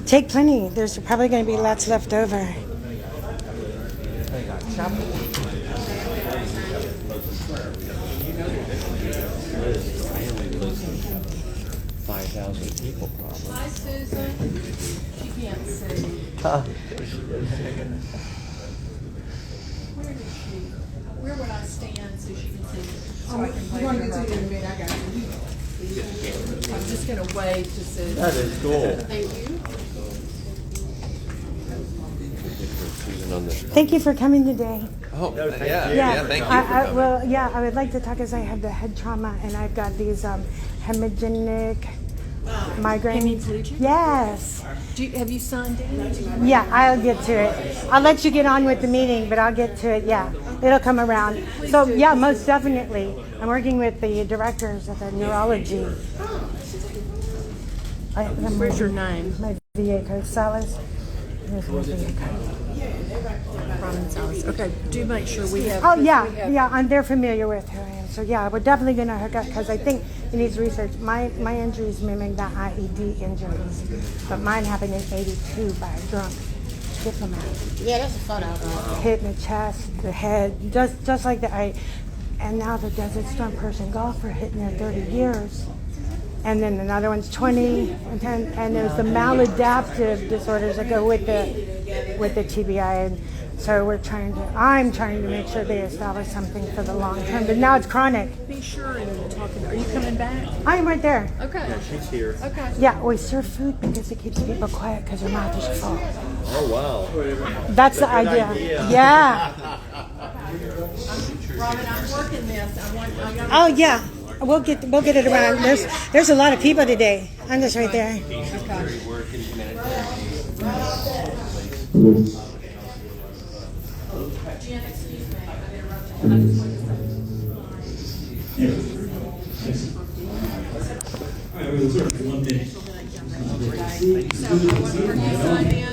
Take plenty. There's probably going to be lots left over. 5,000 people probably. Hi, Susan. She can't see. Where is she? Where would I stand so she can see? So I can wave to her. I got you. I'm just going to wave to Susan. That is cool. Thank you. Thank you for coming today. Oh, yeah, thank you. I would like to talk as I have the head trauma and I've got these hemogenic migraines. Yes. Have you signed in? Yeah, I'll get to it. I'll let you get on with the meeting, but I'll get to it. Yeah, it'll come around. So yeah, most definitely. I'm working with the directors of the neurology. Where's your name? My VA code, Salas. Here's my VA code. Okay, do make sure we have. Oh yeah, they're familiar with who I am. So yeah, we're definitely gonna hook up because I think it needs research. My injuries mimic the IED injuries, but mine happened in '82 by a drunk diplomat. Yeah, that's a photo. Hit in the chest, the head, just like that. And now the Desert Storm Persian golfer hitting there 30 years. And then another one's 20 and 10, and there's the maladaptive disorders that go with the TBI. And so I'm trying to make sure they establish something for the long term, but now it's chronic. Be sure and talking. Are you coming back? I'm right there. Okay. Yeah, she's here. Okay. Yeah, we serve food because it keeps people quiet because their mouth is full. Oh, wow. That's the idea. Yeah. Robin, I'm working this. Oh yeah. We'll get it around. There's a lot of people today. I'm just right there.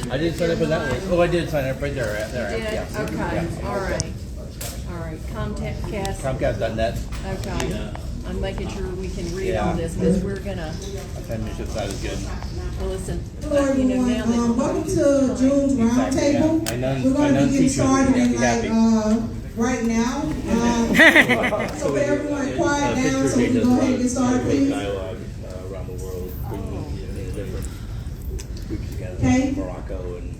I didn't sign up for that one. Oh, I did sign up right there. Yeah. Okay. All right. Comcast.net. Okay. I'm making sure we can read Yeah. all this because we're gonna. Penmanship side is good. Well, listen. Hello everyone, welcome to June's Roundtable. We're going to be getting started in right now. So for everyone quiet down so we can go ahead and get started, please. Dialogue around the world, bringing different groups together, Okay. Morocco and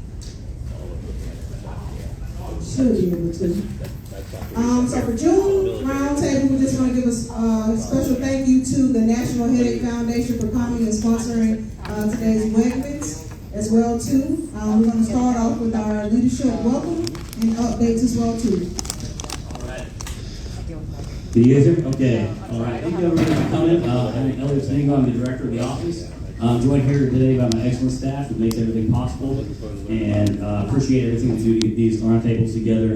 all of Should be able to. So for June Roundtable, we just want to give a special thank you to the National Headache Foundation for coming and sponsoring today's webinars as well too. We're going to start off with our leadership welcome and updates as well too. Can you guys hear me? Okay. All right. Thank you everybody for coming. I'm Elliot Stingo. I'm the director of the office. I'm joined here today by my excellent staff that makes everything possible, and appreciate everything we do to get these roundtables together.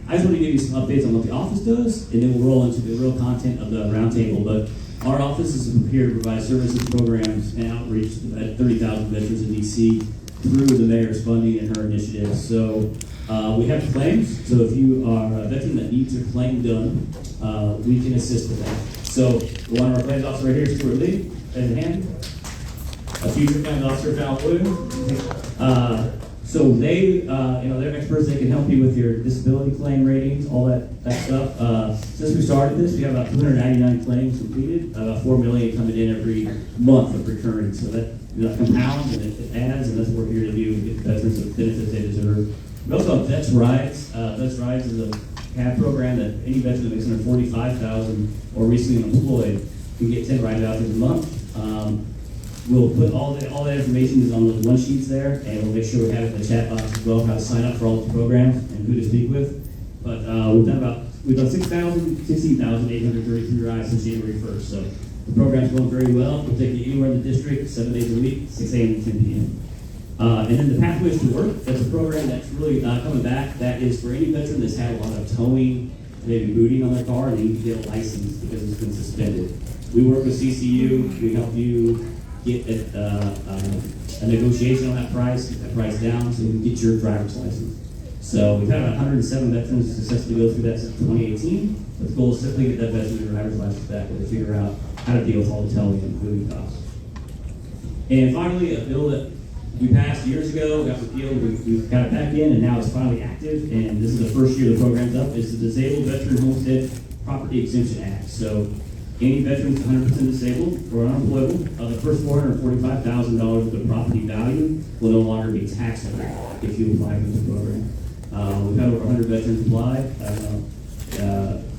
I just want to give you some updates on what the office does, and then we'll roll into the real content of the roundtable. But our office is here to provide services, programs, and outreach to 30,000 veterans in DC through the mayor's funding and her initiatives. So we have claims. So if you are a veteran that needs your claim done, we can assist with that. So one of our claims officers right here, Stuart Lee, raise your hand. A future claims officer, Val Williams. So they, they're experts. They can help you with your disability claim ratings, all that stuff. Since we started this, we have about 299 claims completed, about 4 million coming in every month of recurring. So that compounds and it adds, and that's what we're here to do, get veterans the benefits they deserve. We also have Vets Rides. Vets Rides is a CAD program that any veteran that makes under $45,000 or recently unemployed can get 10 ride vouchers a month. We'll put all that information is on those one sheets there, and we'll make sure we have it in the chat box as well, how to sign up for all the programs and who to speak with. But we've done 16,833 rides since January 1st. So the program's going very well. We'll take you anywhere in the district, 7 days a week, 6 a.m. to 10 p.m. And then the Pathways to Work, that's a program that's really coming back. That is for any veteran that's had a lot of towing, maybe booting on their car, and they need to get a license because it's been suspended. We work with CCU. We help you get a negotiation on that price, get that price down so you can get your driver's license. So we've had about 107 veterans successfully go through that since 2018. But the goal is simply to get that veteran their driver's license back and to figure out how to deal with all the towing and booting costs. And finally, a bill that We passed years ago, got repealed, we got it back in, and now it's finally active, and this is the first year the program's up. It's the Disabled Veteran Homestead Property Exemption Act. So any veteran that's 100% disabled or unemployable, the first $445,000 of the property value will no longer be taxable if you apply for the program. We've had over 100 veterans apply.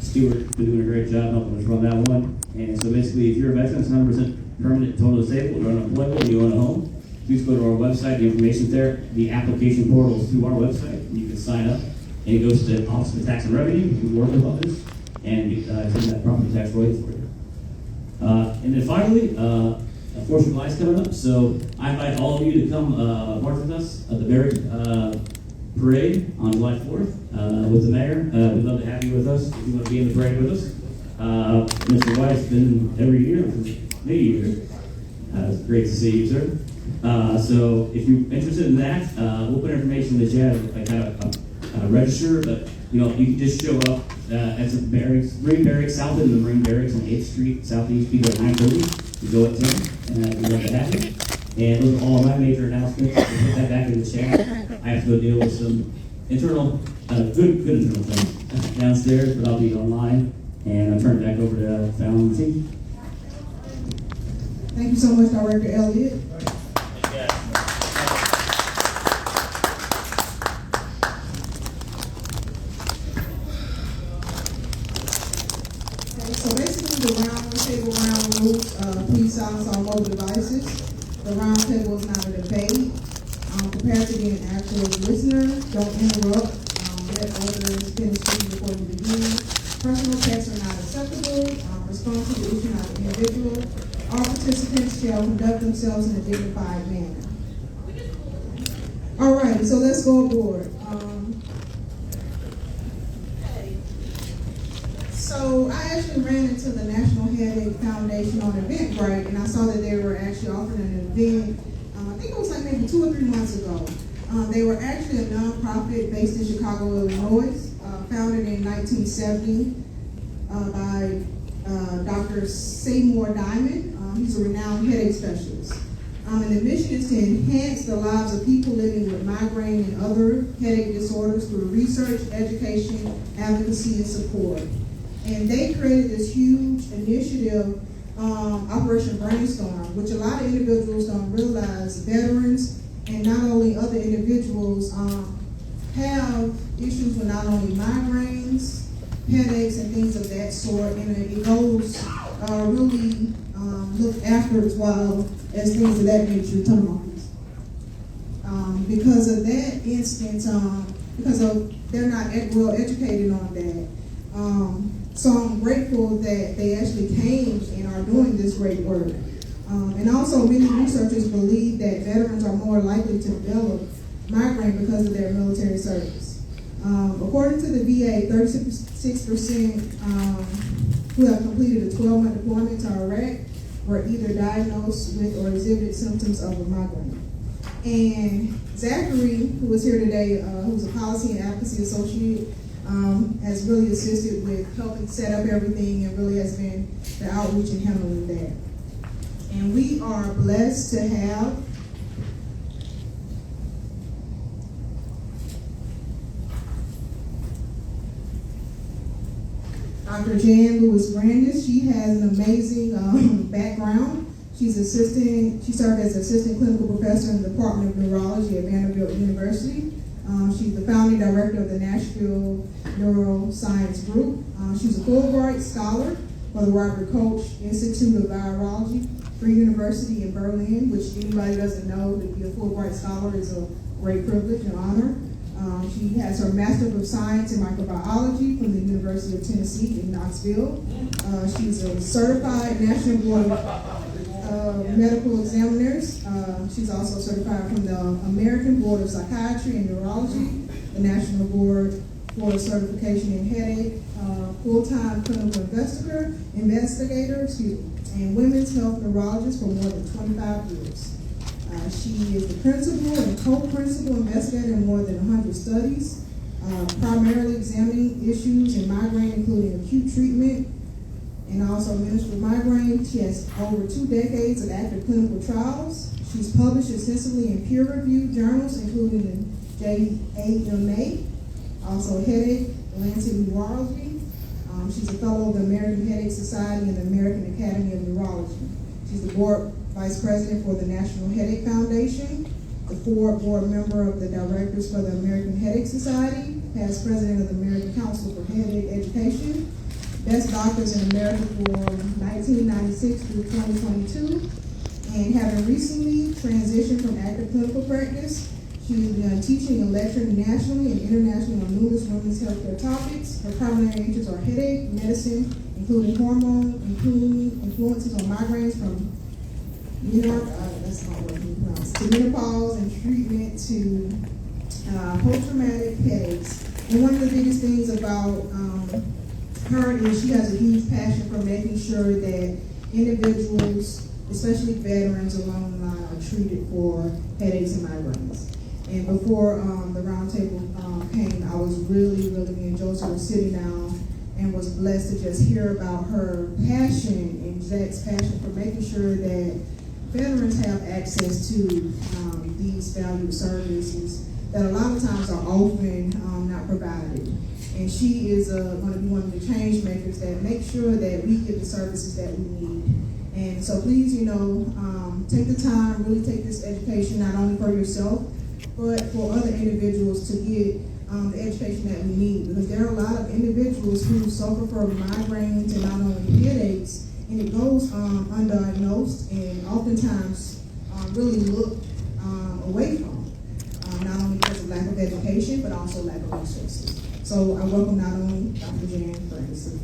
Stuart's been doing a great job helping us run that one. And so basically, if you're a veteran that's 100% permanent, total disabled, or unemployable, and you own a home, please go to our website. The information's there. The application portal is through our website. You can sign up, and it goes to the Office of Tax and Revenue. You can work with others and get that property tax rate for you. And then finally, 4th of July is coming up, so I invite all of you to come march with us at the Barracks Parade on July 4th with the mayor. We'd love to have you with us if you want to be in the parade with us. Mr. White's been every year for many years. It's great to see you, sir. So if you're interested in that, we'll put information that you have register, but you can just show up at the barracks, Marine Barracks, south end of the Marine Barracks on 8th Street, Southeast. People at 9:30. You go at 10, and we'd love to have you. And those are all my major announcements. We'll put that back in the chat. I have to go deal with some internal, good internal things downstairs, but I'll be online. And I'll turn it back over to Fallon and the team. Thank you so much, Director Elliott. So basically, the roundtable rules, please silence all mobile devices. The roundtable is not a debate. Prepare to be an active listener. Don't interrupt. Let others finish speaking before you begin. Personal texts are not acceptable. Respond to the issue, not the individual. All participants shall conduct themselves in a dignified manner. All right, so let's go aboard. So I actually ran into the National Headache Foundation on Eventbrite, and I saw that they were actually offering an event. I think it was like maybe 2 or 3 months ago. They were actually a nonprofit based in Chicago, Illinois, founded in 1970 by Dr. Seymour Diamond. He's a renowned headache specialist. And the mission is to enhance the lives of people living with migraine and other headache disorders through research, education, advocacy, and support. And they created this huge initiative, Operation Brainstorm, which a lot of individuals don't realize. Veterans and not only other individuals have issues with not only migraines, headaches, and things of that sort, and it goes really looked after as well as things of that nature, terminals. Because of that instance, because they're not well educated on that. So I'm grateful that they actually came and are doing this great work. And also many researchers believe that veterans are more likely to develop migraine because of their military service. According to the VA, 36% who have completed a 12-month deployment to Iraq were either diagnosed with or exhibited symptoms of a migraine. And Zachary, who is here today, who's a policy and advocacy associate, has really assisted with helping set up everything and really has been the outreach and handling that. And we are blessed to have Dr. Jan Lewis Brandis. She has an amazing background. She served as assistant clinical professor in the Department of Neurology at Vanderbilt University. She's the founding director of the Nashville Neuroscience Group. She's a Fulbright scholar for the Robert Koch Institute of Virology, Free University in Berlin, which anybody doesn't know, to be a Fulbright scholar is a great privilege and honor. She has her Master of Science in Microbiology from the University of Tennessee in Knoxville. She's a certified National Board of Medical Examiners. She's also certified from the American Board of Psychiatry and Neurology, the National Board for Certification in Headache, full-time clinical investigator, and women's health neurologist for more than 25 years. She is the principal and co-principal investigator in more than 100 studies, primarily examining issues in migraine, including acute treatment and also administered migraine. She has over 2 decades of active clinical trials. She She's published extensively in peer-reviewed journals, including the JAMA, also Headache, Lancet Neurology. She's a fellow of the American Headache Society and the American Academy of Neurology. She's the board vice president for the National Headache Foundation, the board member of the directors for the American Headache Society, past president of the American Council for Headache Education, best doctors in America for 1996 through 2022, and having recently transitioned from active clinical practice, she's been teaching and lecturing nationally and internationally on numerous women's healthcare topics. Her primary interests are headache, medicine, including hormone, including influences on migraines from to menopause and treatment to post-traumatic headaches. And one of the biggest things about her is she has a huge passion for making sure that individuals, especially veterans along the line, are treated for headaches and migraines. And before the roundtable came, I was really, me and Joseph were sitting down and was blessed to just hear about her passion and Zach's passion for making sure that veterans have access to these valued services that a lot of times are often not provided. And she is going to be one of the change makers that make sure that we get the services that we need. And so please, take the time, really take this education not only for yourself, but for other individuals to get the education that we need. Because there are a lot of individuals who suffer from migraines and not only headaches, and it goes undiagnosed and oftentimes really looked away from, not only because of lack of education, but also lack of resources. So I welcome not only Dr. Jan Ferguson.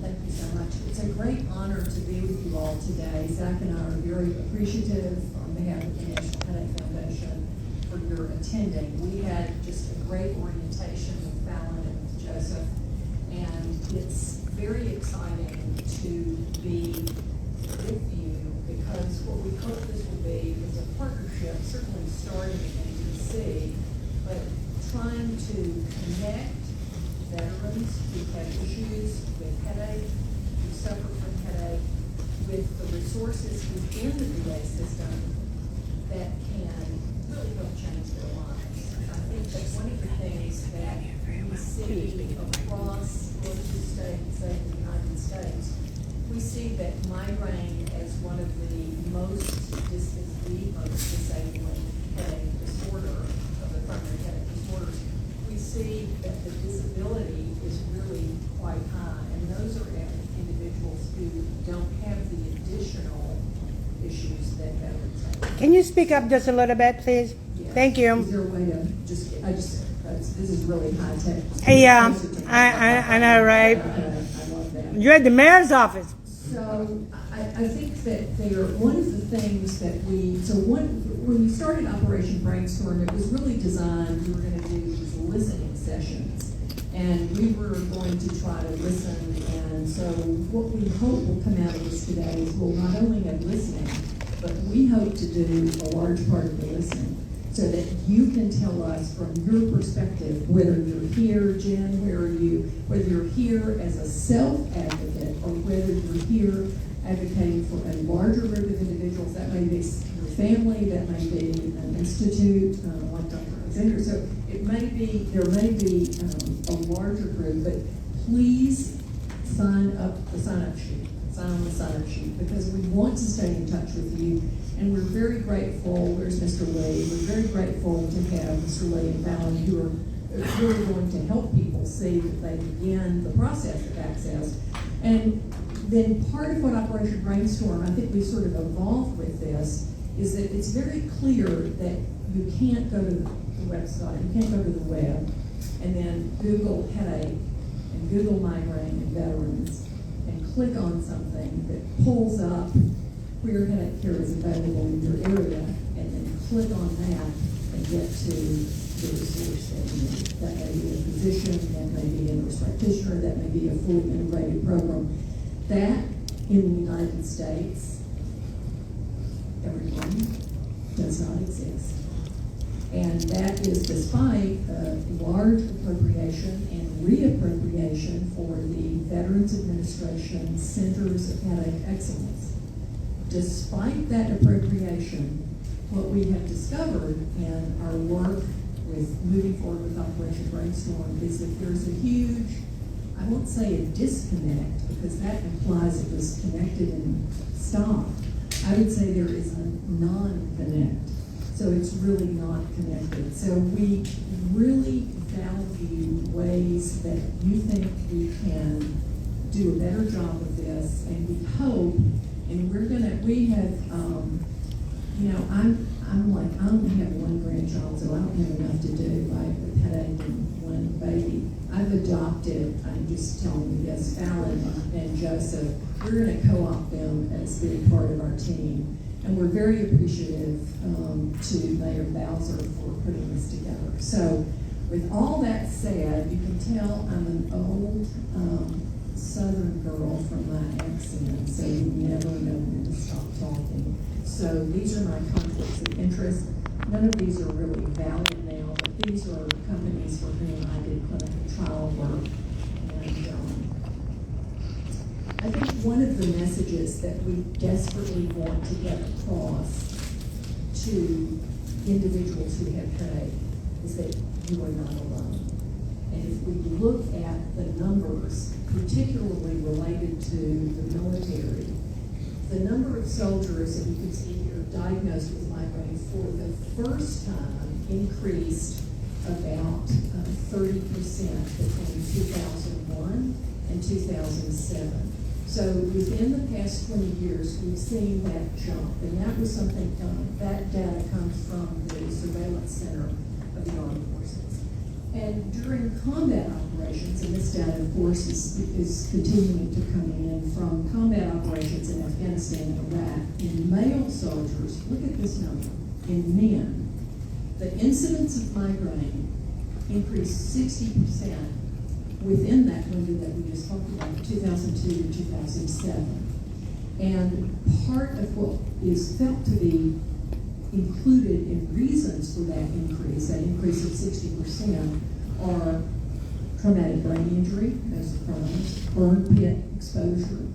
Thank you so much. It's a great honor to be with you all today. Zach and I are very appreciative on behalf of the National Headache Foundation for your attending. We had just a great orientation with Fallon and with Joseph, and it's very exciting to be with you because what we hope this will be is a partnership, certainly starting in DC, but trying to connect veterans who have issues with headache, who suffer from headache, with the resources within the VA system that can really help change their lives. I think that's one of the things that we see across both the states and the United States. We see that migraine as one of the most disabling headache disorder of the primary headache disorders. We see that the disability is really quite high, and those are individuals who don't have the additional issues that veterans have. Can you speak up just a little bit, please? Yeah. Thank you. Is there a way to this is really high tech. Yeah, I know, right? I love that. You're at the mayor's office. So I think that one of the things that when we started Operation Brainstorm, it was really designed, we were going to do these listening sessions, and we were going to try to listen. And so what we hope will come out of this today is we'll not only have listening, but we hope to do a large part of the listening so that you can tell us from your perspective, whether you're here, Jen, whether you're here as a self-advocate or whether you're here advocating for a larger group of individuals. That may be your family, that may be an institute like Dr. Alexander. So there may be a larger group, but please sign up the sign-up sheet. Sign on the sign-up sheet because we want to stay in touch with you. And we're very grateful, there's Mr. Lee, we're very grateful to have Mr. Lee and Fallon who are really going to help people see that they begin the process of access. And then part of what Operation Brainstorm, I think we sort of evolved with this, is that it's very clear that you can't go to the website, you can't go to the web, and then Google headache, and Google migraine and veterans, and click on something that pulls up where headache care is available in your area, and then click on that and get to the resource that you need. That may be a physician, that may be a nurse practitioner, that may be a fully integrated program. That, in the United States, everyone, does not exist. And that is despite large appropriation and reappropriation appropriation for the Veterans Administration Centers of Headache Excellence. Despite that appropriation, what we have discovered in our work with moving forward with Operation Brainstorm is that there's a huge, I won't say a disconnect, because that implies it was connected and stopped. I would say there is a non-connect. So it's really not connected. So we really value ways that you think we can do a better job of this, and we hope, and we have, I'm like, I only have one grandchild, so I don't have enough to do, right, with headache and one baby. I've adopted, I'm just telling you this, Fallon and Joseph. We're going to co-opt them as being part of our team. And we're very appreciative to Mayor Bowser for putting this together. So with all that said, you can tell I'm an old Southern girl from my accent, so you never know when to stop talking. So these are my conflicts of interest. None of these are really valid now, but these are companies for whom I did clinical trial work. And I think one of the messages that we desperately want to get across to individuals who have headache is that you are not alone. And if we look at the numbers, particularly related to the military, the number of soldiers that you can see here diagnosed with migraine for the first time increased about 30% between 2001 and 2007. So within the past 20 years, we've seen that jump, and that was something, that data comes from the Surveillance Center of the Armed Forces. And during combat operations, and this data, of course, is continuing to come in from combat operations in Afghanistan and Iraq, in male soldiers, look at this number, in men, the incidence of migraine increased 60% within that window that we just talked about, 2002 to 2007. And part of what is felt to be included in reasons for that increase of 60%, are traumatic brain injury, as crimes, burn pit exposure,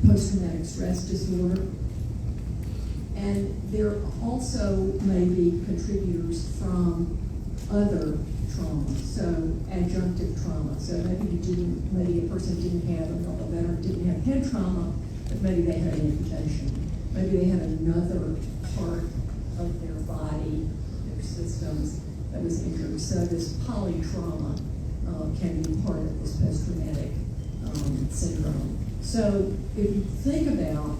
post-traumatic stress disorder, and there also may be contributors from other trauma, so adjunctive trauma. So maybe a person didn't have, a veteran didn't have head trauma, but maybe they had an amputation. Maybe they had another part of their body, their systems, that was injured. So this polytrauma can be part of this post-traumatic syndrome. So if you think about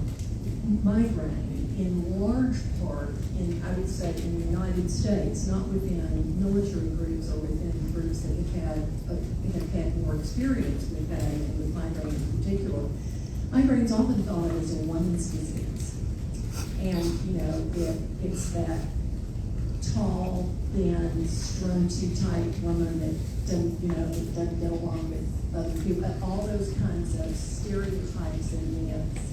migraine, in large part, I would say in the United States, not within military groups or within groups that have had more experience with that and with migraine in particular, migraine is often thought of as a woman's disease. And, it's that tall, thin, scrunchy type woman that doesn't get along with other people, all those kinds of stereotypes and myths.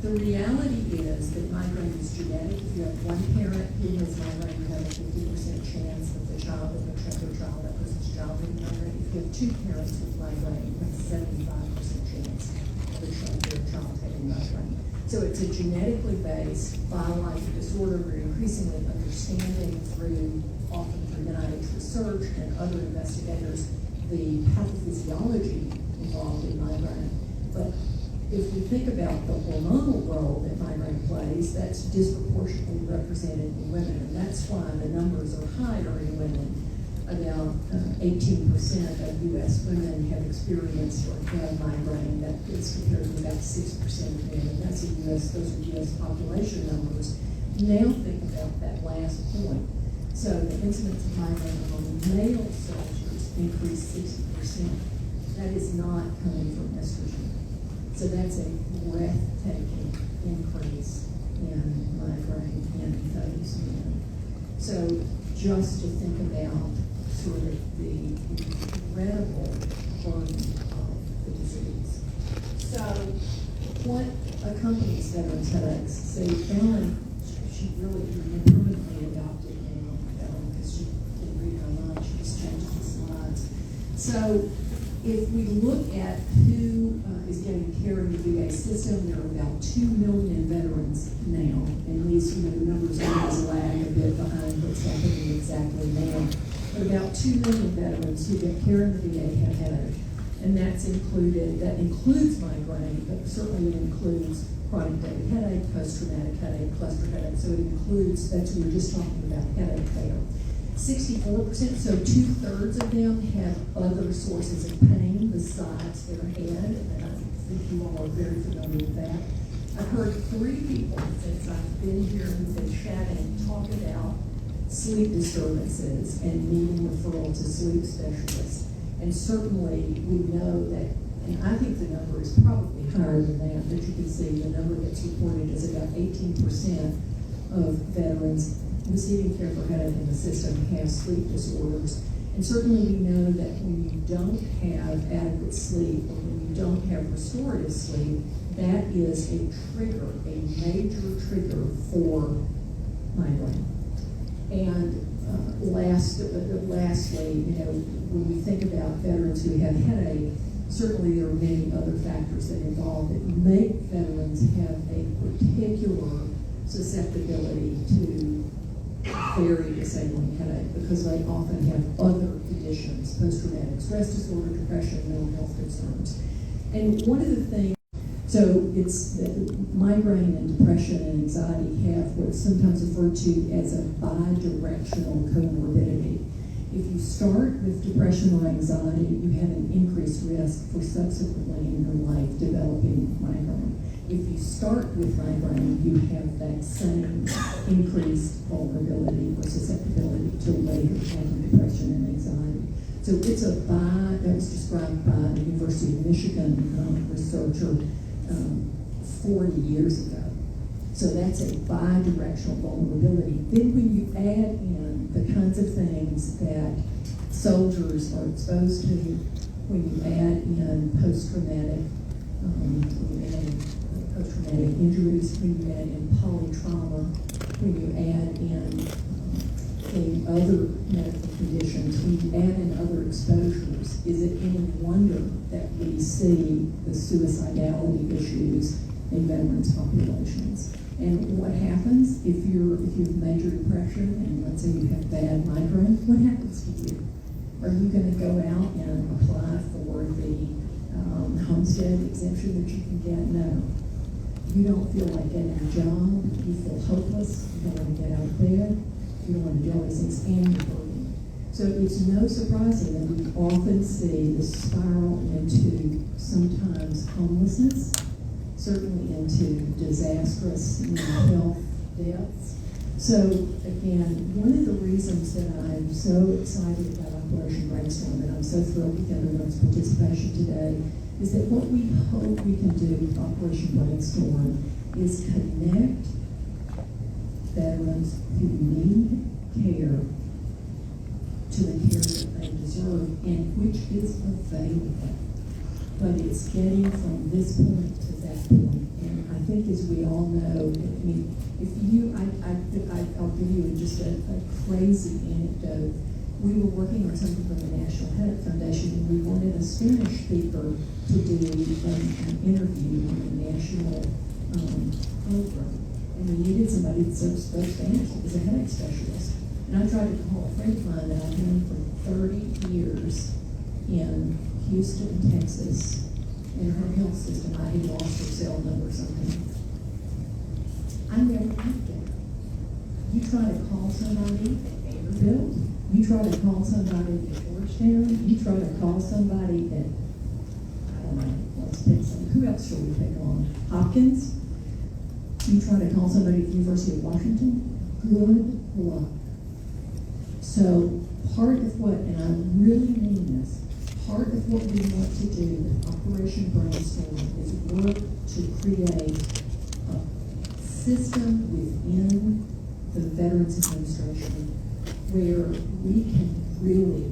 The reality is that migraine is genetic. If you have one parent who has migraine, you have a 50% chance of the child that their child, that person's child having migraine. If you have two parents with migraine, you have a 75% chance of their child having migraine. So it's a genetically based biological disorder. We're increasingly understanding often through NIH research and other investigators, the pathophysiology involved in migraine. But if we think about the hormonal role that migraine plays, that's disproportionately represented in women, and that's why the numbers are higher in women. About 18% of U.S. women have experienced or have migraine. That is compared to about 6% of men, and those are U.S. population numbers. Now think about that last point. So the incidence of migraine among male soldiers increased 60%. That is not coming from estrogen. So that's a breathtaking increase in migraine in those men. So just to think about sort of the incredible burden of the disease. So what accompanies veterans' headaches? So Fallon, she really permanently adopted now, because she didn't read her mind, she just changed the slides. So if we look at who is getting care in the VA system, there are about 2 million veterans now. And these, the numbers always lag a bit behind what's happening exactly now. But about 2 million veterans who get care in the VA have headache. And that includes migraine, but certainly it includes chronic daily headache, post-traumatic headache, cluster headache. So it includes, that's what we were just talking about, headache care. 64%, so 2/3 of them have other sources of pain besides their head, and I think you all are very familiar with that. I've heard 3 people since I've been here who've been chatting talk about sleep disturbances and needing referral to sleep specialists. And certainly we know that, and I think the number is probably higher than that, but you can see the number that's reported is about 18% of veterans receiving care for headache in the system have sleep disorders. And certainly we know that when you don't have adequate sleep or when you don't have restorative sleep, that is a trigger, a major trigger for migraine. And lastly, when we think about veterans who have headache, certainly there are many other factors that involve that make veterans have a particular susceptibility to very disabling headache because they often have other conditions, post-traumatic stress disorder, depression, mental health concerns. And one of the things, so it's that migraine and depression and anxiety have what's sometimes referred to as a bidirectional comorbidity. If you start with depression or anxiety, you have an increased risk for subsequently in your life developing migraine. If you start with migraine, you have that same increased vulnerability or susceptibility to later having depression and anxiety. So it's that was described by the University of Michigan researcher 40 years ago. So that's a bidirectional vulnerability. Then when you add in the kinds of things that soldiers are exposed to, when you add in post-traumatic injuries, when you add in polytrauma, when you add in other medical conditions, when you add in other exposures, is it any wonder that we see the suicidality issues in veterans populations? And what happens if you have major depression and let's say you have bad migraine? What happens to you? Are you going to go out and apply for the homestead exemption that you can get? No. You don't feel like getting a job. You feel hopeless. You don't want to get out of bed. You don't want to do all these things, and you're hurting. So it's no surprising that we often see the spiral into sometimes homelessness, certainly into disastrous mental health deaths. So again, one of the reasons that I'm so excited about Operation Brainstorm and I'm so thrilled with everyone's participation today is that what we hope we can do with Operation Brainstorm is connect veterans who need care to the care that they deserve and which is available. But it's getting from this point to that point. And I think as we all know, I mean, I'll give you just a crazy anecdote. We were working on something from the National Headache Foundation and we wanted a Spanish speaker to do an interview on the national program. And we needed somebody that spoke Spanish that was a headache specialist. And I tried to call a friend of mine that I've known for 30 years in Houston, Texas. In her health system, I had lost her cell number or something. I never got there. You try to call somebody at Vanderbilt, you try to call somebody at Georgetown, you try to call somebody at, I don't know, let's pick some, who else should we pick on? Hopkins? You try to call somebody at the University of Washington? Good luck. So part of what, and I really mean this, part of what we want to do with Operation Brainstorm is work to create a system within the Veterans Administration where we can really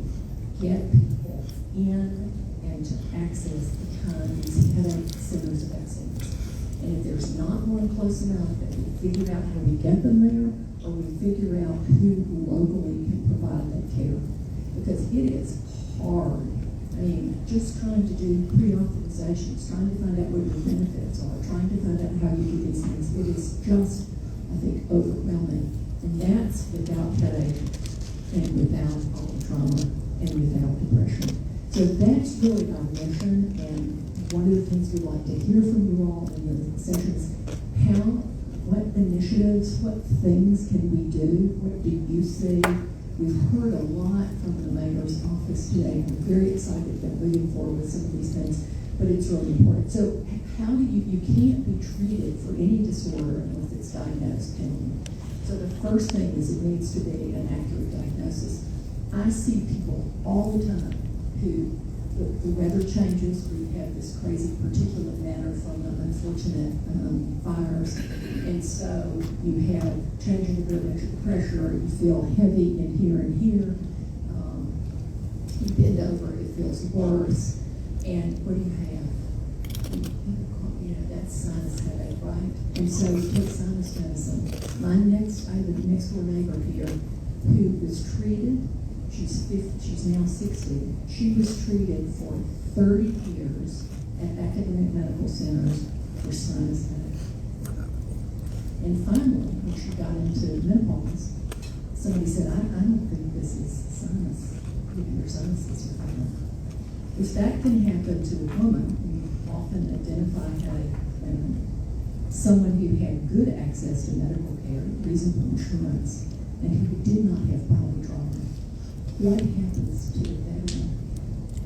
get people in and to access the kind of these headache centers of excellence. And if there's not one close enough, that we figure out how we get them there, or we figure out who locally can provide that care. Because it is hard just trying to do pre-authorizations, trying to find out what your benefits are, trying to find out how you do these things. It is just, I think, overwhelming. And that's without headache and without all the trauma and without depression. So that's really our mission, and one of the things we'd like to hear from you all in the sessions, what initiatives, what things can we do? What do you see? We've heard a lot from the mayor's office today. I'm very excited about moving forward with some of these things, but it's really important. So how do you can't be treated for any disorder unless it's diagnosed. And so the first thing is it needs to be an accurate diagnosis. I see people all the time who the weather changes, we have this crazy particulate matter from the unfortunate fires, and so you have changing the barometric pressure, you feel heavy in here and here, you bend over, it feels worse, and what do you have? That's sinus headache, right? And so you take sinus medicine. I have a next door neighbor here who was treated. She's now 60. She was treated for 30 years at academic medical centers for sinus headache. And finally, when she got into menopause, somebody said, I don't think this is sinus. Your sinuses are fine. If that can happen to a woman, we often identify someone who had good access to medical care, reasonable insurance, and who did not have body trauma. What happens to that veteran?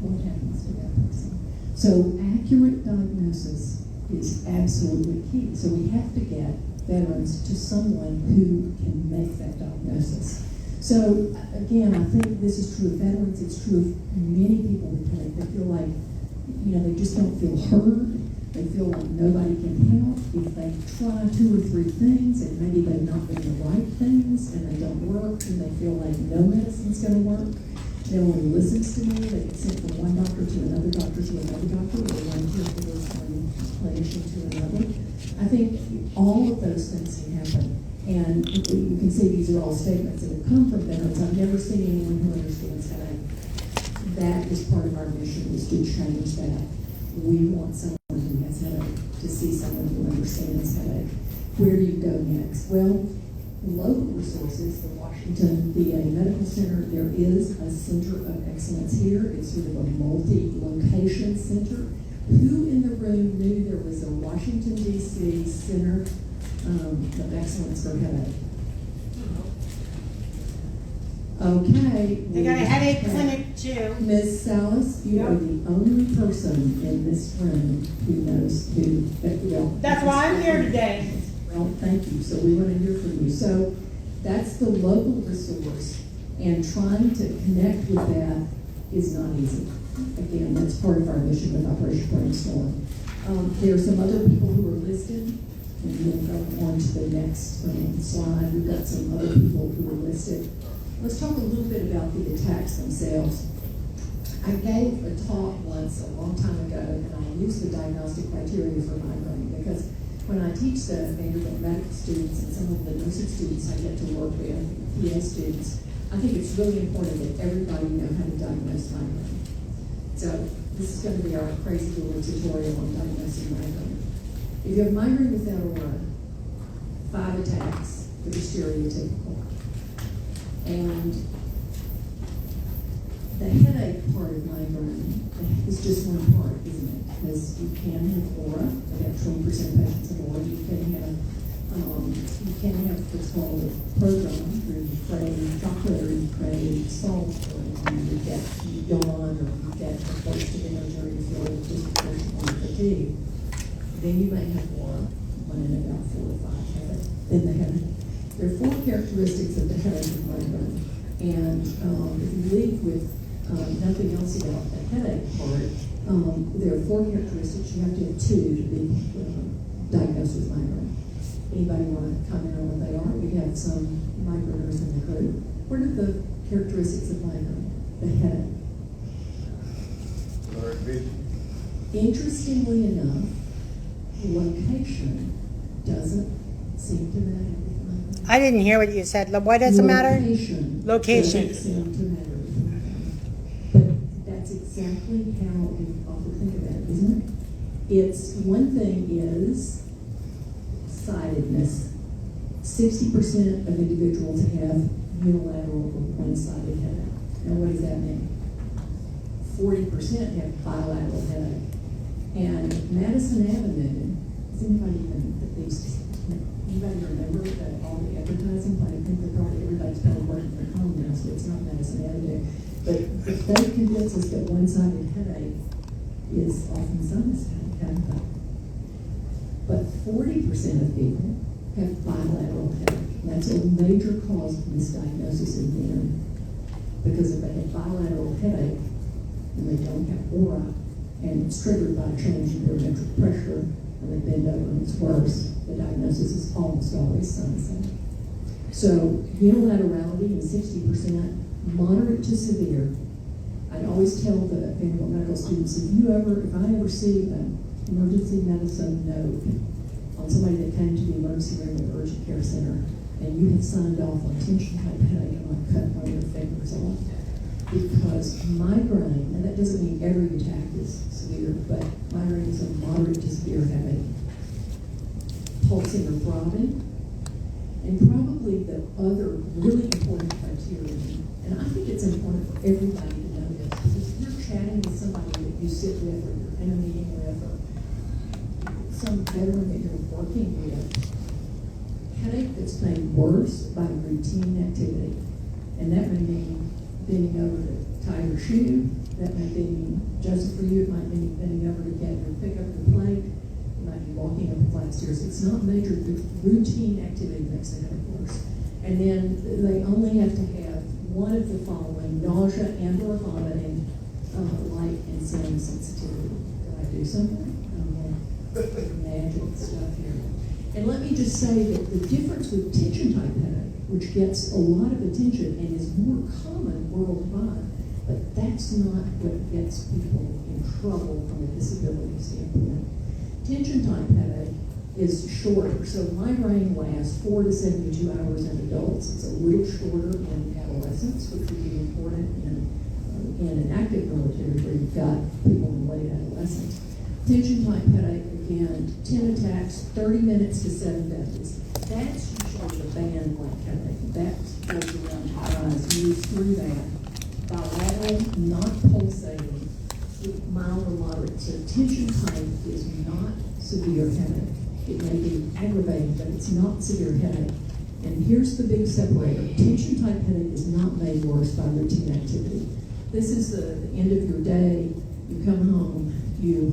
What happens to that person? So accurate diagnosis is absolutely key. So we have to get veterans to someone who can make that diagnosis. So again, I think this is true of veterans, it's true of many people who they feel like, they just don't feel heard. They feel like nobody can help. If they try 2 or 3 things and maybe they've not been the right things and they don't work and they feel like no medicine's going to work, no one listens to me. They get sent from one doctor to another doctor to another doctor, or one caregiver from one clinician to another. I think all of those things can happen. And you can see these are all statements that have come from veterans. I've never seen anyone who understands headache. That is part of our mission, is to change that. We want someone who has headache to see someone who understands headache. Where do you go next? Well, local resources, the Washington VA Medical Center, there is a center of excellence here. It's sort of a multi-location center. Who in the room knew there was a Washington, D.C. Center of Excellence for Headache? Okay. They got a headache clinic too. Ms. Salas, you are the only person in this room who knows who. That's why I'm here today. Well, thank you. So we want to hear from you. So that's the local resource, and trying to connect with that is not easy. Again, that's part of our mission with Operation Brainstorm. There are some other people who are listed, and we'll go on to the next slide. We've got some other people who are listed. Let's talk a little bit about the attacks themselves. I gave a talk once a long time ago, and I used the diagnostic criteria for migraine because when I teach the Vanderbilt medical students and some of the nursing students I get to work with, PA students, I think it's really important that everybody know how to diagnose migraine. So this is going to be our crazy little tutorial on diagnosing migraine. If you have migraine without aura, 5 attacks that are stereotypical. And the headache part of migraine is just one part, isn't it? Because you can have aura, about 20% of patients have aura. You can have what's called a prodrome, where you crave chocolate or you crave salt, or you yawn, or you get a burst of energy, or you feel disproportionately fatigued. Then you may have aura, 1 in about 4 or 5 have it. Then the headache. There are 4 characteristics of the headache of migraine. And if you leave with nothing else about the headache part, there are 4 characteristics. You have to have 2 to be diagnosed with migraine. Anybody want to comment on what they are? We have some migraineurs in the group. What are the characteristics of migraine? The headache. Interestingly enough, location doesn't seem to matter. I didn't hear what you said. What doesn't matter? Location. Location. Doesn't seem to matter. But that that's exactly how we often think about it, isn't it? It's, one thing is sightedness. 60% of individuals have unilateral or one-sided headache. Now, what does that mean? 40% have bilateral headache. And Madison Avenue, does anybody even, anybody remember that all the advertising? I think that probably everybody's probably working from home now, so it's not Madison Avenue. But they convince us that one-sided headache is often sinus headache. But 40% of people have bilateral headache. That's a major cause of misdiagnosis in men. Because if they have bilateral headache and they don't have aura, and it's triggered by a change in barometric pressure, and they bend over and it's worse, the diagnosis is almost always sinus headache. So unilaterality is 60%, moderate to severe. I always tell the Vanderbilt medical students, if I ever see an emergency medicine note on somebody that came to the emergency room at urgent care center, and you have signed off on tension type headache, I'm going to cut one of your fingers off. Because migraine, and that doesn't mean every attack is severe, but migraine is a moderate to severe headache. Pulsing or throbbing, and probably the other really important criteria, and I think it's important for everybody to know this, because if you're chatting with somebody that you sit with, or you're in a meeting with, or some veteran that you're working with, headache that's made worse by routine activity, and that may mean bending over to tie your shoe. That may be, Joseph, for you, it might be bending over to get your pick up your plate. You might be walking up a flight of stairs. It's not major routine activity that makes the headache worse. And then they only have to have one of the following: nausea and or vomiting, light and sound sensitivity. Did I do something? Magic stuff here. And let me just say that the difference with tension type headache, which gets a lot of attention and is more common worldwide, but that's not what gets people in trouble from a disability standpoint. Tension type headache is shorter. So migraine lasts 4 to 72 hours in adults. It's a little shorter in adolescents, which would be important in an active military where you've got people in late adolescence. Tension type headache, again, 10 attacks, 30 minutes to 7 days. That's usually the band-like headache. That goes around your eyes, moves through that. Bilateral, not pulsating, mild or moderate. So tension type is not severe headache. It may be aggravating, but it's not severe headache. And here's the big separator. Tension type headache is not made worse by routine activity. This is the end of your day. You come home, you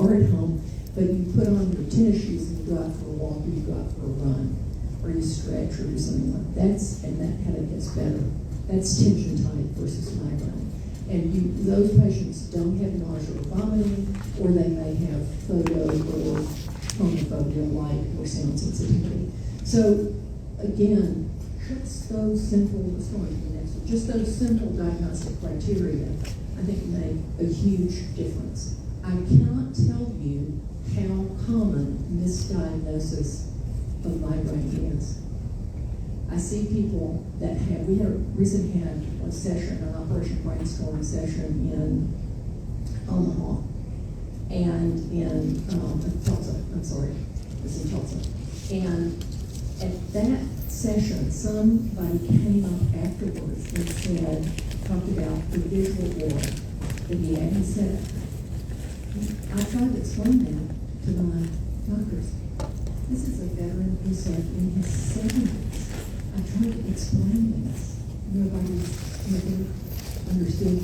are at home, but you put on your tennis shoes and you go out for a walk, or you go out for a run, or you stretch or do something like that. And that headache gets better. That's tension type versus migraine. And those patients don't have nausea or vomiting, or they may have photo or phonophobia, light or sound sensitivity. So again, just those simple, just those simple diagnostic criteria, I think make a huge difference. I cannot tell you how common misdiagnosis of migraine is. I see people that we recently had a session, an Operation Brainstorm session in Omaha, and in Tulsa, it was in Tulsa. And at that session, somebody came up afterwards and talked about the visual aura that he had. He said, I tried to explain that to my doctors. This is a veteran who said in his 70s, I tried to explain this. Nobody's ever understood.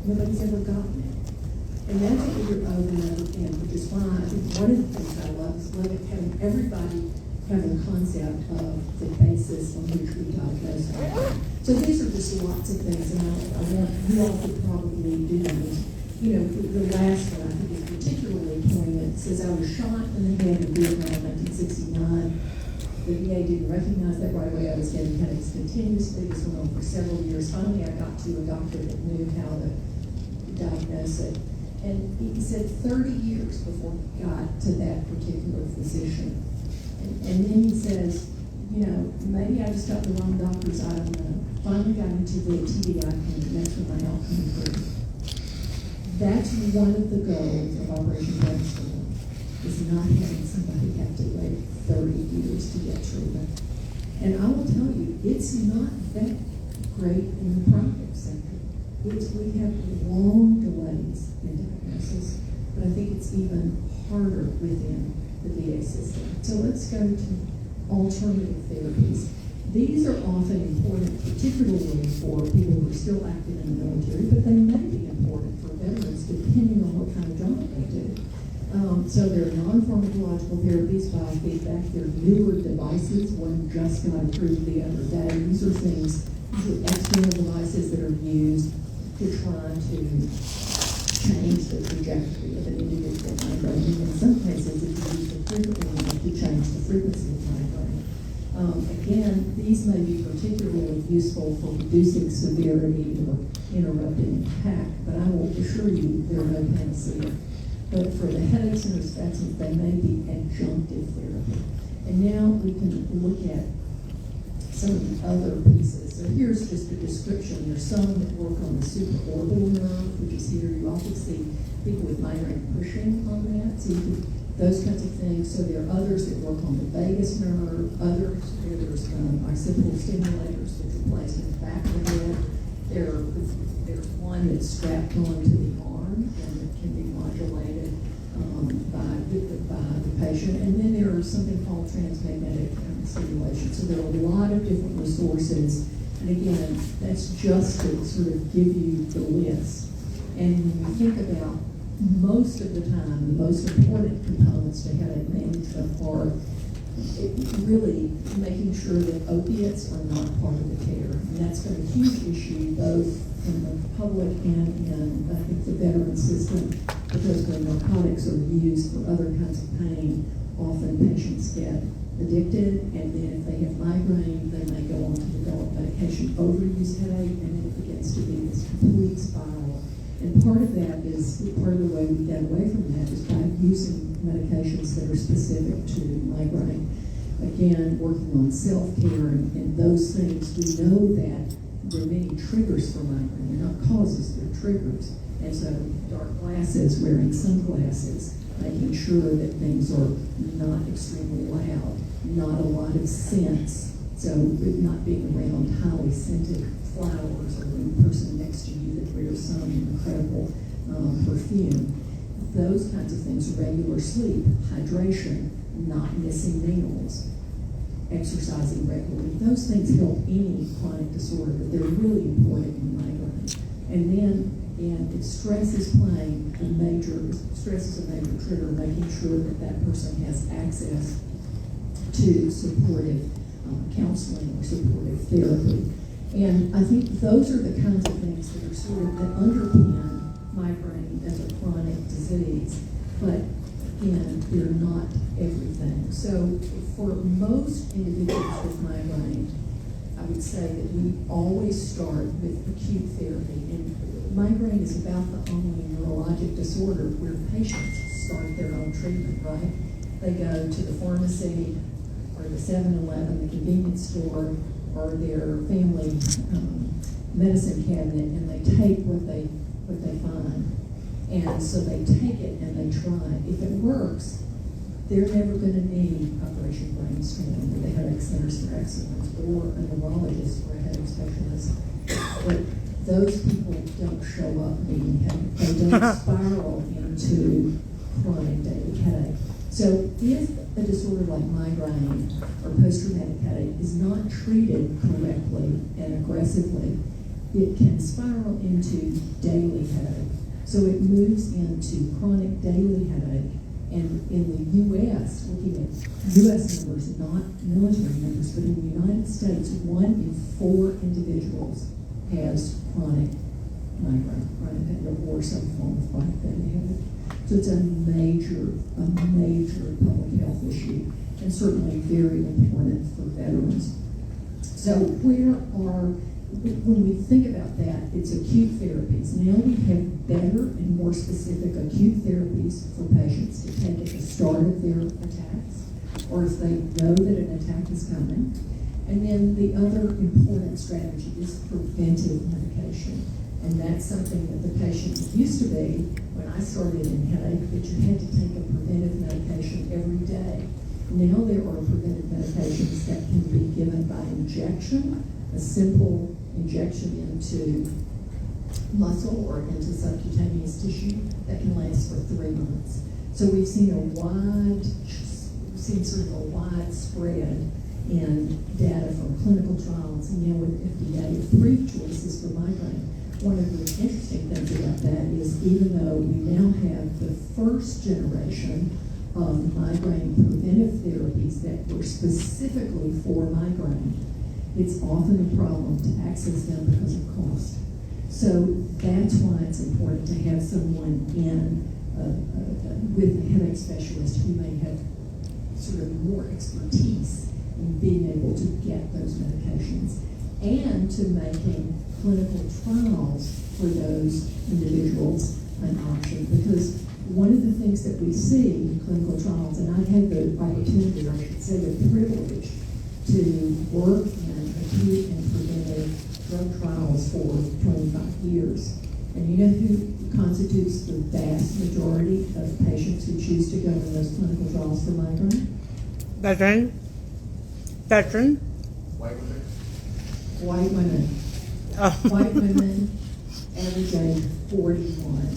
Nobody's ever gotten it. And that's what we hear over and over again, which is why I think one of the things I love is having everybody having a concept of the basis on which we diagnose it. So these are just lots of things, and I want you all to probably do these. You know, the last one I think is particularly poignant. It says, I was shot in the head in Vietnam in 1969. The VA didn't recognize that right away. I was getting headaches continuously. This went on for several years. Finally, I got to a doctor that knew how to diagnose it. And he said 30 years before he got to that particular physician. And then he says, you know, maybe I just got the wrong doctors, I don't know. Finally got into the TBI clinic, and that's when my health came through. That's one of the goals of Operation Brainstorm, is not having somebody have to wait 30 years to get treatment. And I will tell you, it's not that great in the private sector. We have long delays in diagnosis, but I think it's even harder within the VA system. So let's go to alternative therapies. These are often important, particularly for people who are still active in the military, but they may be important for veterans depending on what kind of job they do. So there are non-pharmacological therapies, biofeedback. There are newer devices. One just got approved the other day. These are external devices that are used to try to change the trajectory of an individual migraine. And in some cases, if you use it frequently enough to change the frequency of migraine. Again, these may be particularly useful for reducing severity or interrupting attack, but I will assure you there are no panacea. But for the headaches and spasms, they may be adjunctive therapy. And now we can look at some of the other pieces. So here's just a description. There's some that work on the supraorbital nerve, which is here. You often see people with migraine pushing on that. So you can, those kinds of things. So there are others that work on the vagus nerve. Others, there's occipital stimulators, which are placed in the back of the head. There's one that's strapped onto the arm and it can be modulated by the patient. And then there is something called transmagnetic stimulation. So there are a lot of different resources. And again, that's just to sort of give you the list. And when you think about most of the time, the most important components to headache management are really making sure that opiates are not part of the care. And that's been a huge issue both in the public and in, I think, the veteran system, because when narcotics are used for other kinds of pain, often patients get addicted, and then if they have migraine, they may go on to develop medication overuse headache, and then it begins to be this complete spiral. And part of that is, part of the way we get away from that is by using medications that are specific to migraine. Again, working on self-care and those things, we know that there are many triggers for migraine. They're not causes, they're triggers. And so dark glasses, wearing sunglasses, making sure that things are not extremely loud, not a lot of scents. So not being around highly scented flowers or a person next to you that wears some incredible perfume. Those kinds of things, regular sleep, hydration, not missing meals, exercising regularly. Those things help any chronic disorder, but they're really important in migraine. And then, if stress is playing stress is a major trigger, making sure that that person has access to supportive counseling or supportive therapy. And I think those are the kinds of things that are sort of that underpin migraine as a chronic disease. But again, they're not everything. So for most individuals with migraine, I would say that we always start with acute therapy. And migraine is about the only neurologic disorder where patients start their own treatment, right? They go to the pharmacy or the 7-Eleven, the convenience store, or their family medicine cabinet, and they take what they find. And so they take it and they try it. If it works, they're never going to need Operation Brainstorm or the Headache Centers for Excellence or a neurologist or a headache specialist. But those people don't show up needing headache. They don't spiral into chronic daily headache. So if a disorder like migraine or post-traumatic headache is not treated correctly and aggressively, it can spiral into daily headache. So it moves into chronic daily headache. And in the U.S., looking at U.S. numbers, not military numbers, but in the United States, 1 in 4 individuals has chronic migraine, chronic headache, or some form of chronic daily headache. So it's a major public health issue, and certainly very important for veterans. So when we think about that, it's acute therapies. Now we have better and more specific acute therapies for patients to take at the start of their attacks, or if they know that an attack is coming. And then the other important strategy is preventive medication. And that's something that the patient used to be, when I started in headache, that you had to take a preventive medication every day. Now there are preventive medications that can be given by injection, a simple injection into muscle or into subcutaneous tissue that can last for 3 months. So we've seen sort of a wide spread in data from clinical trials, and now with FDA approved choices for migraine. One of the interesting things about that is, even though we now have the first generation of migraine preventive therapies that were specifically for migraine, it's often a problem to access them because of cost. So that's why it's important to have someone with a headache specialist who may have sort of more expertise in being able to get those medications, and to making clinical trials for those individuals an option. Because one of the things that we see in clinical trials, and I've had the opportunity, or I should say the privilege, to work in acute and preventive drug trials for 25 years. And you know who constitutes the vast majority of patients who choose to go to those clinical trials for migraine? Veteran. White women. Oh. White women, average age 41.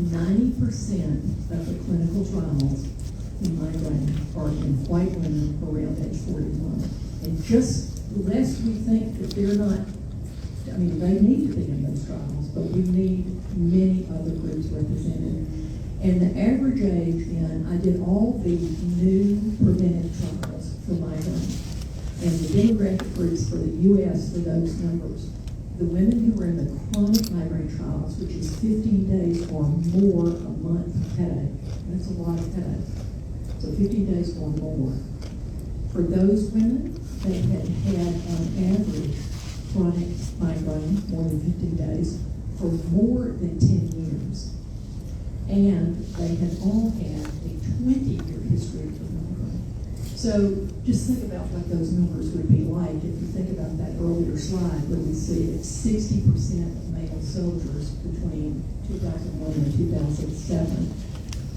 90% of the clinical trials in migraine are in white women around age 41. And just lest we think that they're not, I mean, they need to be in those trials, but we need many other groups represented. And the average age I did all the new preventive trials for migraine. And the demographic groups for the U.S. for those numbers, the women who were in the chronic migraine trials, which is 15 days or more a month of headache, that's a lot of headache, so 15 days or more. For those women, they had on average chronic migraine more than 15 days for more than 10 years. And they had all had a 20-year history of migraine. So just think about what those numbers would be like if you think about that earlier slide where we see that 60% of male soldiers between 2001 and 2007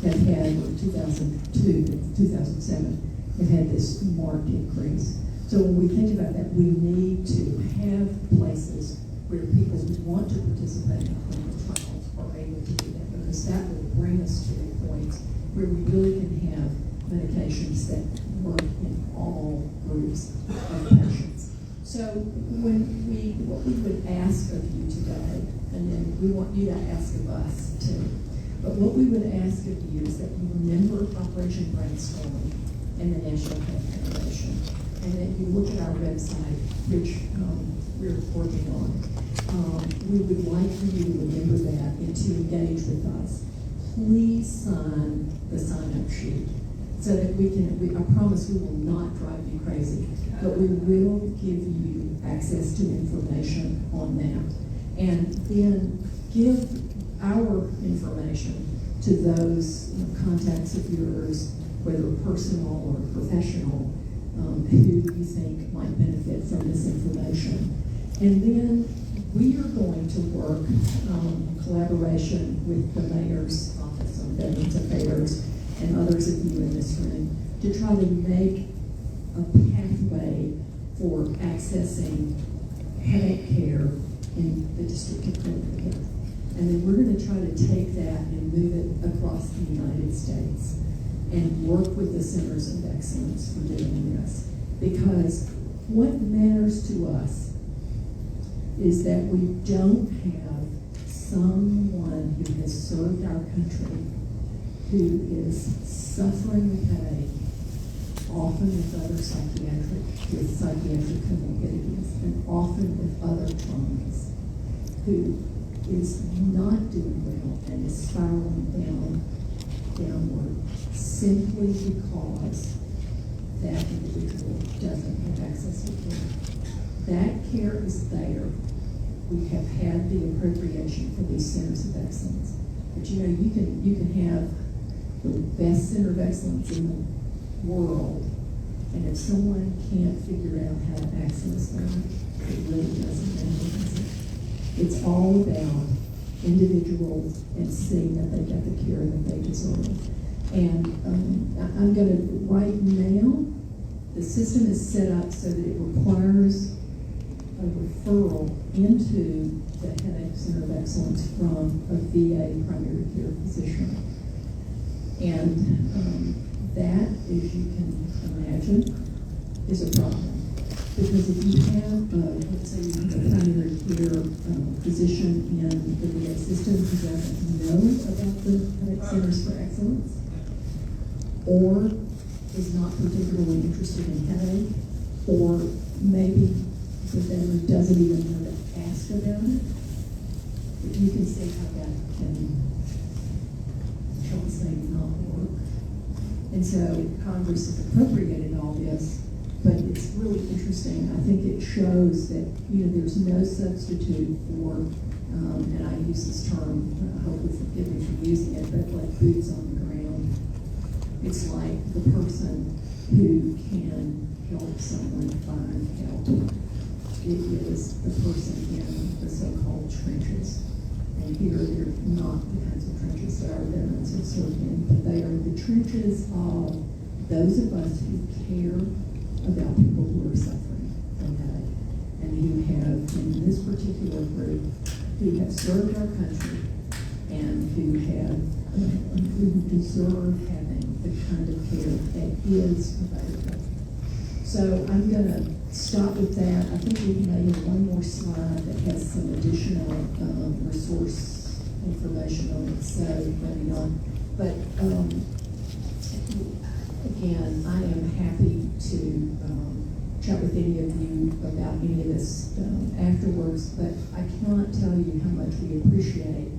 have had, or 2002 to 2007, have had this marked increase. So when we think about that, we need to have places where people who want to participate in clinical trials are able to do that, because that will bring us to the point where we really can have medications that work in all groups of patients. So what we would ask of you today, and then we want you to ask of us too, but what we would ask of you is that you remember Operation Brainstorm and the National Health Foundation, and that you look at our website, which we're working on. We would like for you to remember that and to engage with us. Please sign the sign-up sheet so that I promise we will not drive you crazy, but we will give you access to information on that. And then give our information to those contacts of yours, whether personal or professional, who you think might benefit from this information. And then we are going to work in collaboration with the Mayor's Office on Veterans Affairs and others of you in this room to try to make a pathway for accessing headache care in the District of Columbia. And then we're going to try to take that and move it across the United States and work with the Centers of Excellence for doing this. Because what matters to us is that we don't have someone who has served our country who is suffering with headache, often with other psychiatric comorbidities, and often with other traumas, who is not doing well and is spiraling downward simply because that individual doesn't have access to care. That care is there. We have had the appropriation for these centers of excellence. But you know, you can have the best center of excellence in the world, and if someone can't figure out how to access them, it really doesn't matter, does it? It's all about individuals and seeing that they get the care that they deserve. And I'm going to, right now, the system is set up so that it requires a referral into the Headache Center of Excellence from a VA primary care physician. And that, as you can imagine, is a problem. Because if you have, let's say you have a primary care physician in the VA system who doesn't know about the Headache Centers for Excellence, or is not particularly interested in headache, or maybe the vendor doesn't even know to ask about it, you can see how that can, shall we say, not work. And so Congress has appropriated all this, but it's really interesting. I think it shows that, there's no substitute for, and I use this term, hopefully forgive me for using it, but like boots on the ground. It's like the person who can help someone find help. It is the person in the so-called trenches. And here they're not the kinds of trenches that our veterans have served in, but they are the trenches of those of us who care about people who are suffering from headache, and who have, in this particular group, who have served our country and who deserve having the kind of care that is available. So I'm going to stop with that. I think we may have one more slide that has some additional resource information on it, so maybe not. But again, I am happy to chat with any of you about any of this afterwards, but I cannot tell you how much we appreciate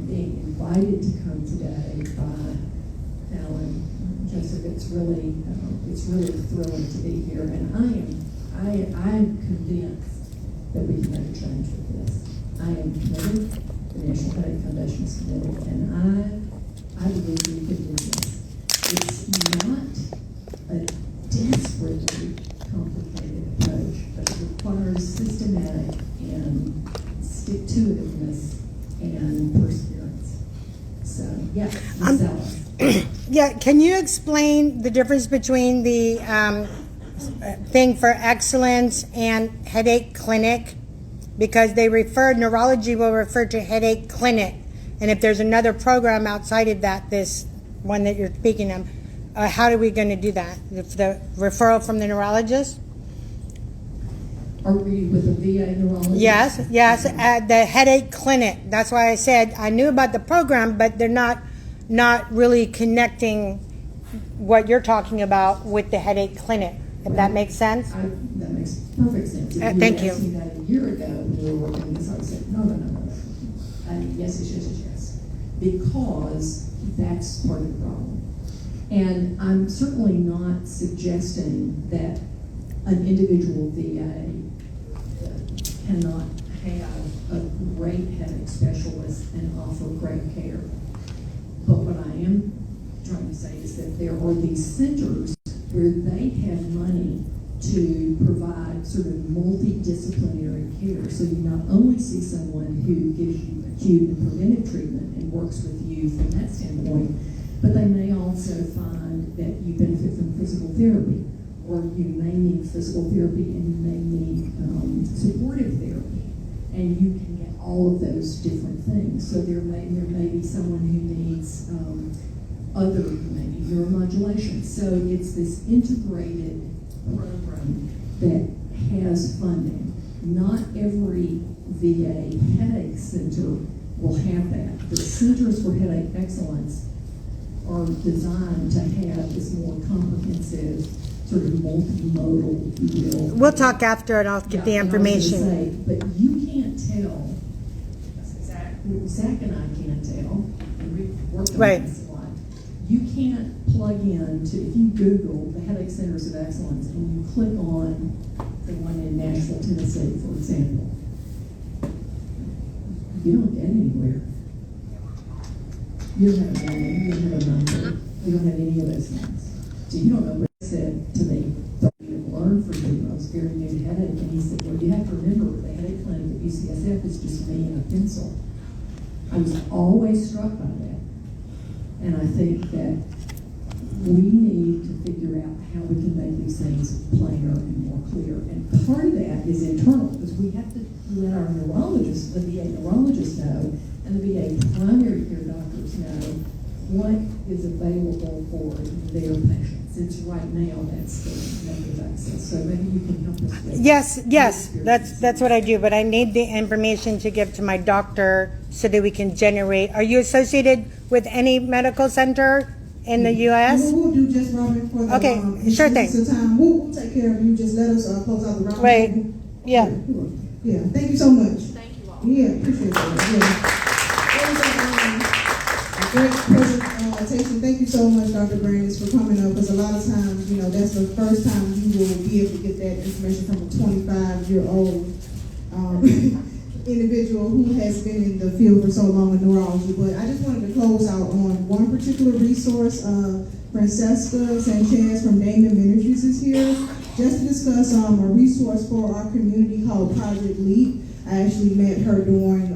being invited to come today by Alan. Joseph, it's really thrilling to be here, and I'm convinced that we can make a change with this. I am committed, the National Headache Foundation is committed, and I believe we can do this. It's not a desperately complicated approach, but it requires systematic and stick-to-itiveness and perseverance. So, yeah, Ms. Ellis. Yeah, can you explain the difference between the thing for excellence and headache clinic? Because neurology will refer to headache clinic. And if there's another program outside of that, this one that you're speaking of, how are we going to do that? The referral from the neurologist? Are we with a VA neurologist? Yes, at the headache clinic. That's why I said I knew about the program, but they're not really connecting what you're talking about with the headache clinic, if that makes sense. That makes perfect sense. If Thank you asked you. me that a year ago when we were working on this, I would say, no. Yes. Because that's part of the problem. And I'm certainly not suggesting that an individual VA cannot have a great headache specialist and offer great care. But what I am trying to say is that there are these centers where they have money to provide sort of multidisciplinary care. So you not only see someone who gives you acute and preventive treatment and works with you from that standpoint, but they may also find that you benefit from physical therapy, or you may need physical therapy and you may need supportive therapy. And you can get all of those different things. So there may be someone who needs maybe neuromodulation. So it's this integrated program that has funding. Not every VA headache center will have that. The Centers for Headache Excellence are designed to have this more comprehensive, sort of multimodal, if you will. We'll talk after and I'll get the information. But you can't tell, Zach and I can't tell, and we've worked on Right. this a lot. You can't plug in to, if you Google the Headache Centers of Excellence and you click on the one in Nashville, Tennessee, for example, you don't get anywhere. You don't have a name, you don't have a number, you don't have any of those things. So you don't know what he said to me. So you learned from him, I was very new to headache, and he said, well, you have to remember the headache clinic at UCSF is just me and a pencil. I was always struck by that. And I think that we need to figure out how we can make these things plainer and more clear. And part of that is internal, because we have to let our neurologists, the VA neurologists know, and the VA primary care doctors know what is available for their patients. It's right now that's the method of access. So maybe you can help us with Yes, that's what I do, but I need the information to give to my doctor so that we can generate. Are you associated with any medical center in the U.S.? We'll do just Robin for the Okay, sure thing. So time. We'll take care of you. Just let us close out the round. Right. table. Yeah. Yeah. Thank you so much. Thank you all. Yeah, appreciate that. Yeah. Great presentation. Thank you so much, Dr. Brandis, for coming up. Because a lot of times, that's the first time you will be able to get that information from a 25-year-old individual who has been in the field for so long in neurology. But I just wanted to close out on one particular resource. Francesca Sanchez from Damon Ministries is here just to discuss a resource for our community called Project Leap. I actually met her during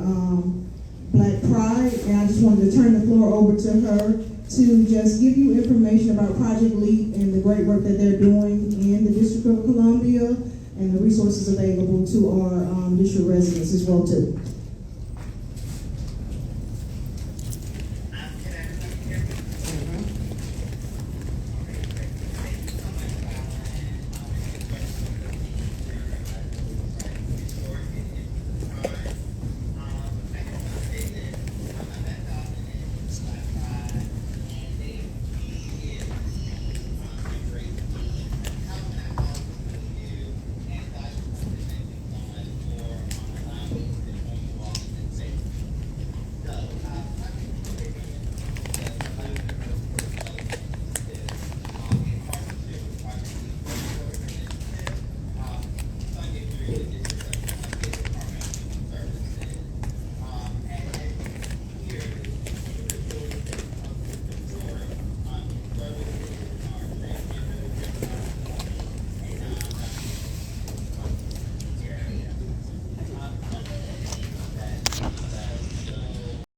Black Pride, and I just wanted to turn the floor over to her to just give you information about Project Leap and the great work that they're doing in the District of Columbia and the resources available to our district residents as well too.